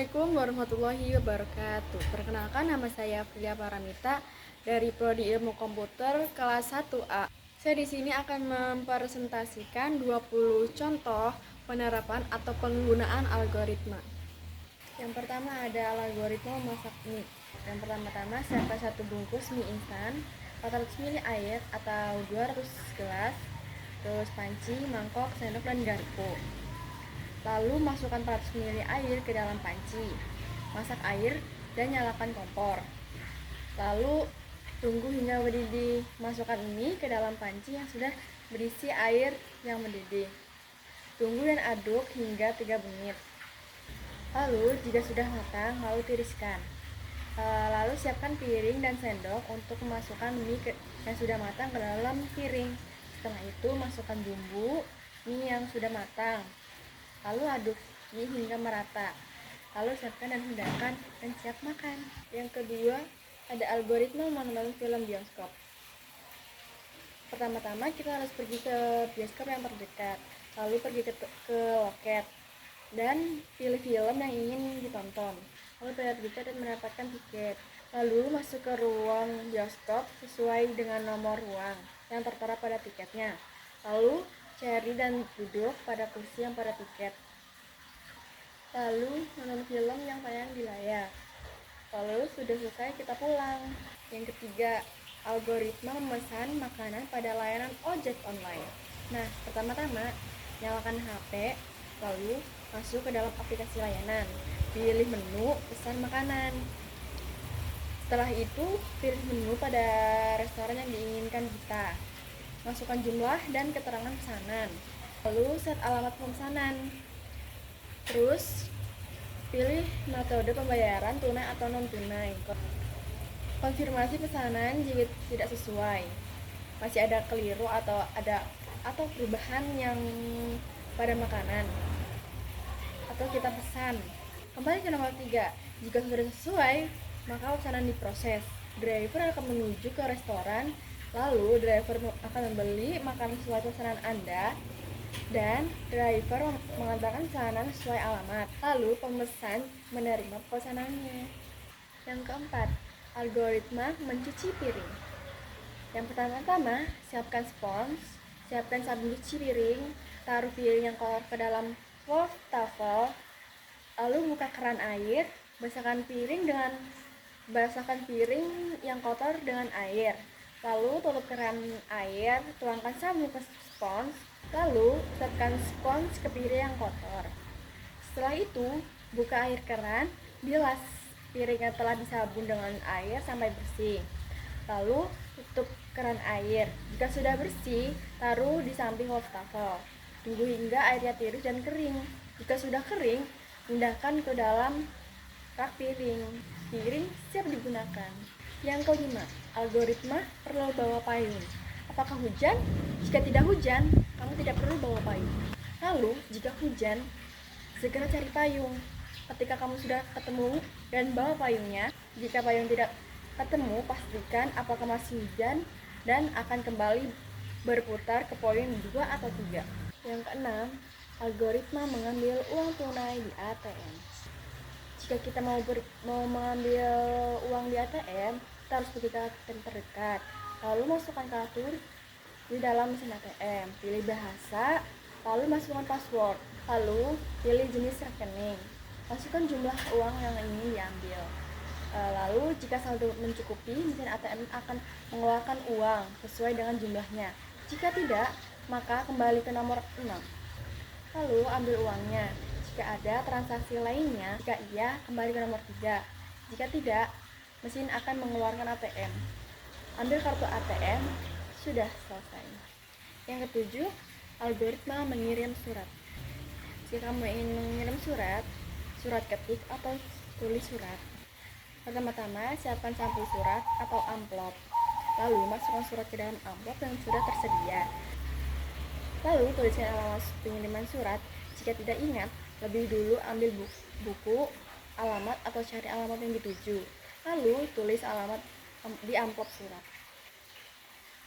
Assalamualaikum warahmatullahi wabarakatuh. Perkenalkan, nama saya Priya Paramita dari Prodi Ilmu Komputer kelas 1A. Saya di sini akan mempresentasikan 20 contoh penerapan atau penggunaan algoritma. Yang pertama ada algoritma memasak mie. Yang pertama-tama siapkan satu bungkus mie instan, 400 ml air atau 200 gelas, terus panci, mangkok, sendok, dan garpu. Lalu masukkan 400 ml air ke dalam panci. Masak air dan nyalakan kompor. Lalu tunggu hingga mendidih. Masukkan mie ke dalam panci yang sudah berisi air yang mendidih. Tunggu dan aduk hingga 3 menit. Lalu jika sudah matang, lalu tiriskan. Lalu siapkan piring dan sendok untuk memasukkan mie yang sudah matang ke dalam piring. Setelah itu masukkan bumbu mie yang sudah matang. Lalu aduk mie hingga merata. Lalu siapkan dan hidangkan dan siap makan. Yang kedua, ada algoritma menonton film bioskop. Pertama-tama kita harus pergi ke bioskop yang terdekat. Lalu pergi ke loket dan pilih film yang ingin ditonton. Lalu bayar tiket dan mendapatkan tiket. Lalu masuk ke ruang bioskop sesuai dengan nomor ruang yang tertera pada tiketnya. Lalu cari dan duduk pada kursi yang pada tiket. Lalu menonton film yang tayang di layar. Lalu sudah selesai kita pulang. Yang ketiga, algoritma memesan makanan pada layanan ojek online. Nah, pertama-tama nyalakan HP, lalu masuk ke dalam aplikasi layanan. Pilih menu pesan makanan. Setelah itu, pilih menu pada restoran yang diinginkan kita. Masukkan jumlah dan keterangan pesanan. Lalu set alamat pemesanan. Terus pilih metode pembayaran tunai atau non tunai. Konfirmasi pesanan jika tidak sesuai. Masih ada keliru atau perubahan yang pada makanan atau kita pesan. Kembali ke nomor 3. Jika sudah sesuai, maka pesanan diproses. Driver akan menuju ke restoran. Lalu driver akan membeli makanan sesuai pesanan Anda dan driver mengantarkan pesanan sesuai alamat. Lalu pemesan menerima pesanannya. Yang keempat, algoritma mencuci piring. Yang pertama-tama, siapkan spons, siapkan sabun cuci piring, taruh piring yang kotor ke dalam wastafel, lalu buka keran air, basahkan piring yang kotor dengan air. Lalu tutup keran air, tuangkan sabun ke spons, lalu usapkan spons ke piring yang kotor. Setelah itu, buka air keran, bilas piring yang telah disabun dengan air sampai bersih. Lalu tutup keran air. Jika sudah bersih, taruh di samping wastafel. Tunggu hingga airnya tiris dan kering. Jika sudah kering, pindahkan ke dalam rak piring. Piring siap digunakan. Yang kelima, algoritma perlu bawa payung. Apakah hujan? Jika tidak hujan, kamu tidak perlu bawa payung. Lalu, jika hujan, segera cari payung. Ketika kamu sudah ketemu dan bawa payungnya, jika payung tidak ketemu, pastikan apakah masih hujan dan akan kembali berputar ke poin 2 atau 3. Yang keenam, algoritma mengambil uang tunai di ATM. Jika kita mau mengambil uang di ATM, kita harus pergi ke ATM terdekat. Lalu masukkan kartu di dalam mesin ATM. Pilih bahasa, lalu masukkan password. Lalu pilih jenis rekening. Masukkan jumlah uang yang ingin diambil. Lalu jika saldo mencukupi, mesin ATM akan mengeluarkan uang sesuai dengan jumlahnya. Jika tidak, maka kembali ke nomor 6. Lalu ambil uangnya. Jika ada transaksi lainnya, jika iya, kembali ke nomor 3. Jika tidak, mesin akan mengeluarkan ATM. Ambil kartu ATM, sudah selesai. Yang ketujuh, algoritma mengirim surat. Jika kamu ingin mengirim surat ketik atau tulis surat. Pertama-tama, siapkan sampul surat atau amplop. Lalu masukkan surat ke dalam amplop yang sudah tersedia. Lalu tuliskan alamat pengiriman surat. Jika tidak ingat, lebih dulu ambil buku, alamat atau cari alamat yang dituju. Lalu tulis alamat di amplop surat.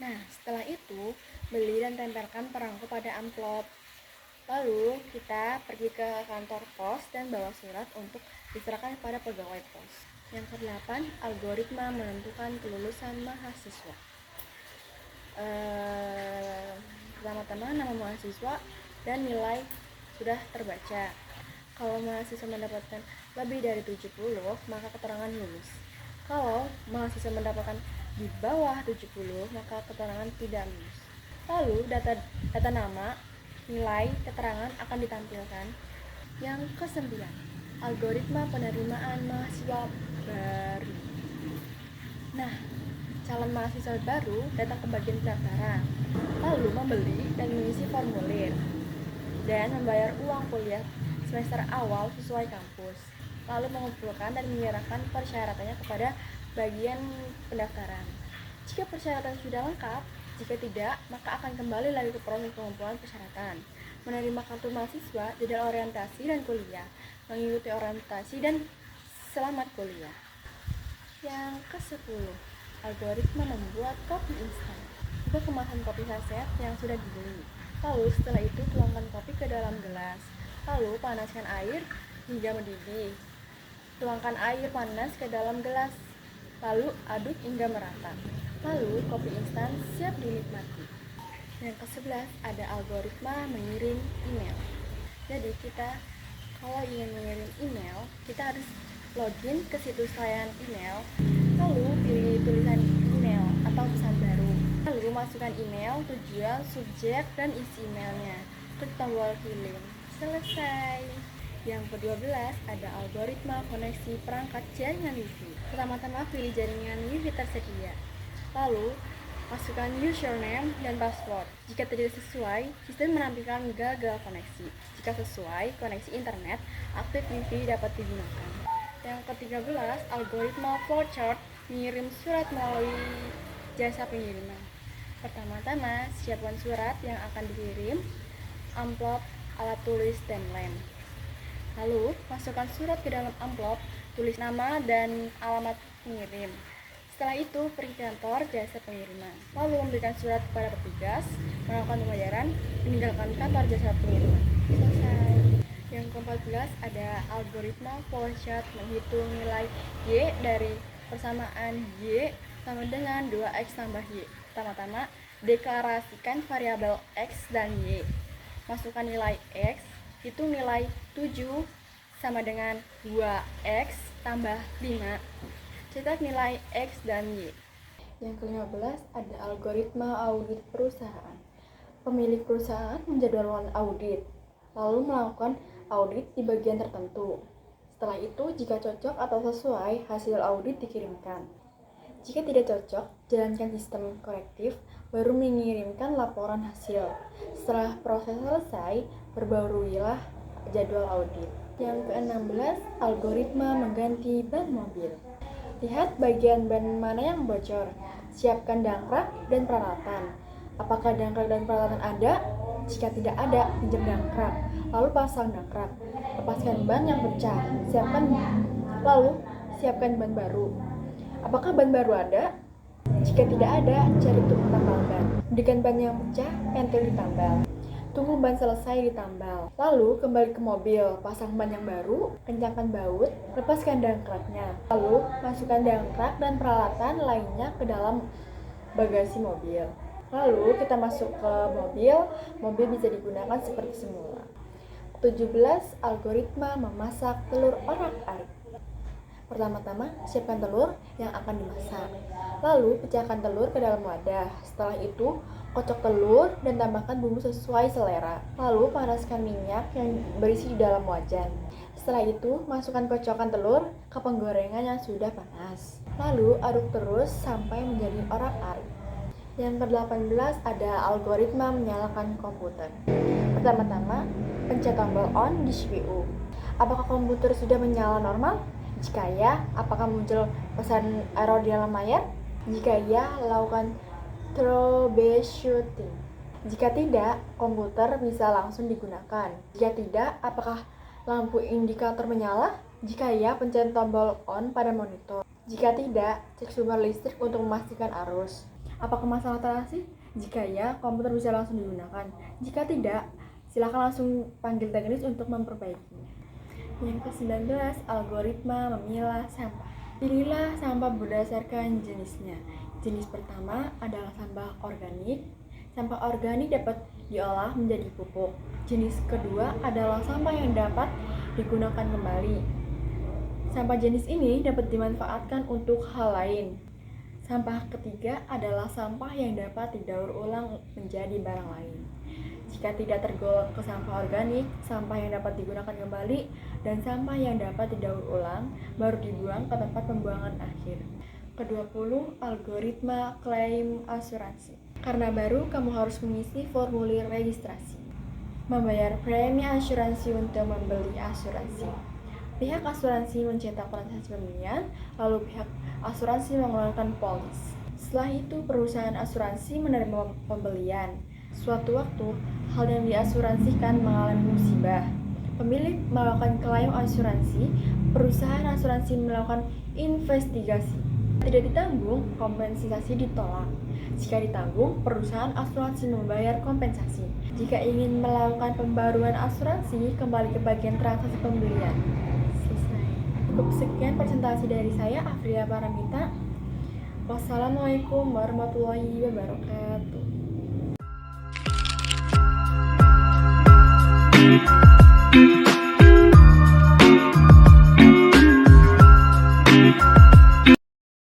Nah, setelah itu beli dan tempelkan perangko pada amplop. Lalu kita pergi ke kantor pos dan bawa surat untuk diserahkan kepada pegawai pos. Yang ke-8, algoritma menentukan kelulusan mahasiswa. Pertama-tama nama mahasiswa dan nilai sudah terbaca. Kalau mahasiswa mendapatkan lebih dari 70, maka keterangan lulus. Kalau mahasiswa mendapatkan di bawah 70, maka keterangan tidak lulus. Lalu data nama, nilai, keterangan akan ditampilkan. Yang ke-9, algoritma penerimaan mahasiswa baru. Nah, calon mahasiswa baru datang ke bagian pendaftaran, lalu membeli dan mengisi formulir, dan membayar uang kuliah semester awal sesuai kampus, lalu mengumpulkan dan menyerahkan persyaratannya kepada bagian pendaftaran. Jika persyaratan sudah lengkap, jika tidak, maka akan kembali lagi ke proses pengumpulan persyaratan, menerima kartu mahasiswa, jadwal orientasi dan kuliah, mengikuti orientasi dan selamat kuliah. Yang ke-10, algoritma membuat kopi instan. Buka kemasan kopi saset yang sudah dibeli. Lalu setelah itu tuangkan kopi ke dalam gelas. Lalu panaskan air hingga mendidih. Tuangkan air panas ke dalam gelas. Lalu aduk hingga merata. Lalu kopi instan siap dinikmati. Yang ke-11 ada algoritma mengirim email. Jadi kita kalau ingin mengirim email, kita harus login ke situs layanan email, lalu pilih tulisan email atau pesan baru. Lalu masukkan email, tujuan, subjek, dan isi emailnya. Klik tombol kirim. Selesai. Yang ke-12 ada algoritma koneksi perangkat jaringan WiFi. Pertama-tama pilih jaringan WiFi tersedia. Lalu masukkan username dan password. Jika tidak sesuai, sistem menampilkan gagal koneksi. Jika sesuai, koneksi internet aktif WiFi dapat digunakan. Yang ke-13, algoritma flowchart mengirim surat melalui jasa pengiriman. Pertama-tama, siapkan surat yang akan dikirim, amplop, alat tulis, dan lem. Lalu, masukkan surat ke dalam amplop, tulis nama dan alamat pengirim. Setelah itu, pergi ke kantor jasa pengiriman. Lalu memberikan surat kepada petugas, melakukan pembayaran, meninggalkan kantor jasa pengiriman. Selesai. Yang ke-14 ada algoritma flowchart menghitung nilai Y dari persamaan Y sama dengan 2X tambah Y. Pertama-tama, deklarasikan variabel X dan Y. Masukkan nilai X, hitung nilai 7 sama dengan 2X tambah 5. Cetak nilai X dan Y. Yang ke-15 ada algoritma audit perusahaan. Pemilik perusahaan menjadwalkan audit, lalu melakukan audit di bagian tertentu. Setelah itu, jika cocok atau sesuai, hasil audit dikirimkan. Jika tidak cocok, jalankan sistem korektif, baru mengirimkan laporan hasil. Setelah proses selesai, perbaruilah jadwal audit. Yang ke-16, algoritma mengganti ban mobil. Lihat bagian ban mana yang bocor. Siapkan dangkrak dan peralatan. Apakah dangkrak dan peralatan ada? Jika tidak ada, pinjam dangkrak. Lalu pasang dangkrak. Lepaskan ban yang pecah. Siapkan ban baru. Apakah ban baru ada? Jika tidak ada, cari tukang tambal ban. Dengan ban yang pecah, pentil ditambal. Tunggu ban selesai ditambal. Lalu kembali ke mobil, pasang ban yang baru, kencangkan baut, lepaskan dangkraknya. Lalu masukkan dangkrak dan peralatan lainnya ke dalam bagasi mobil. Lalu kita masuk ke mobil bisa digunakan seperti semula. 17. Algoritma memasak telur orak-arik. Pertama-tama, siapkan telur yang akan dimasak. Lalu, pecahkan telur ke dalam wadah. Setelah itu, kocok telur dan tambahkan bumbu sesuai selera. Lalu, panaskan minyak yang berisi di dalam wajan. Setelah itu, masukkan kocokan telur ke penggorengan yang sudah panas. Lalu, aduk terus sampai menjadi orak-arik. Yang ke-18 ada algoritma menyalakan komputer. Pertama-tama, pencet tombol on di CPU. Apakah komputer sudah menyala normal? Jika ya, apakah muncul pesan error di dalam layar? Jika ya, lakukan troubleshooting. Jika tidak, komputer bisa langsung digunakan. Jika tidak, apakah lampu indikator menyala? Jika ya, pencet tombol on pada monitor. Jika tidak, cek sumber listrik untuk memastikan arus. Apakah masalah terasi? Jika ya, komputer bisa langsung digunakan. Jika tidak, Silakan langsung panggil teknis untuk memperbaikinya. Yang ke-19, algoritma memilah sampah. Pilihlah sampah berdasarkan jenisnya. Jenis pertama adalah sampah organik. Sampah organik dapat diolah menjadi pupuk. Jenis kedua adalah sampah yang dapat digunakan kembali. Sampah jenis ini dapat dimanfaatkan untuk hal lain. Sampah ketiga adalah sampah yang dapat didaur ulang menjadi barang lain. Jika tidak tergolong ke sampah organik, sampah yang dapat digunakan kembali, dan sampah yang dapat didaur ulang baru dibuang ke tempat pembuangan akhir. Ke-20, algoritma klaim asuransi. Karena baru, kamu harus mengisi formulir registrasi. Membayar premi asuransi untuk membeli asuransi. Pihak asuransi mencetak transaksi pembelian, lalu pihak asuransi mengeluarkan polis. Setelah itu, perusahaan asuransi menerima pembelian. Suatu waktu, hal yang diasuransikan mengalami musibah. Pemilik melakukan klaim asuransi, perusahaan asuransi melakukan investigasi. Tidak ditanggung, kompensasi ditolak. Jika ditanggung, perusahaan asuransi membayar kompensasi. Jika ingin melakukan pembaruan asuransi, kembali ke bagian transaksi pembelian. Selesai. Cukup sekian presentasi dari saya, Afriya Paramita. Wassalamualaikum warahmatullahi wabarakatuh.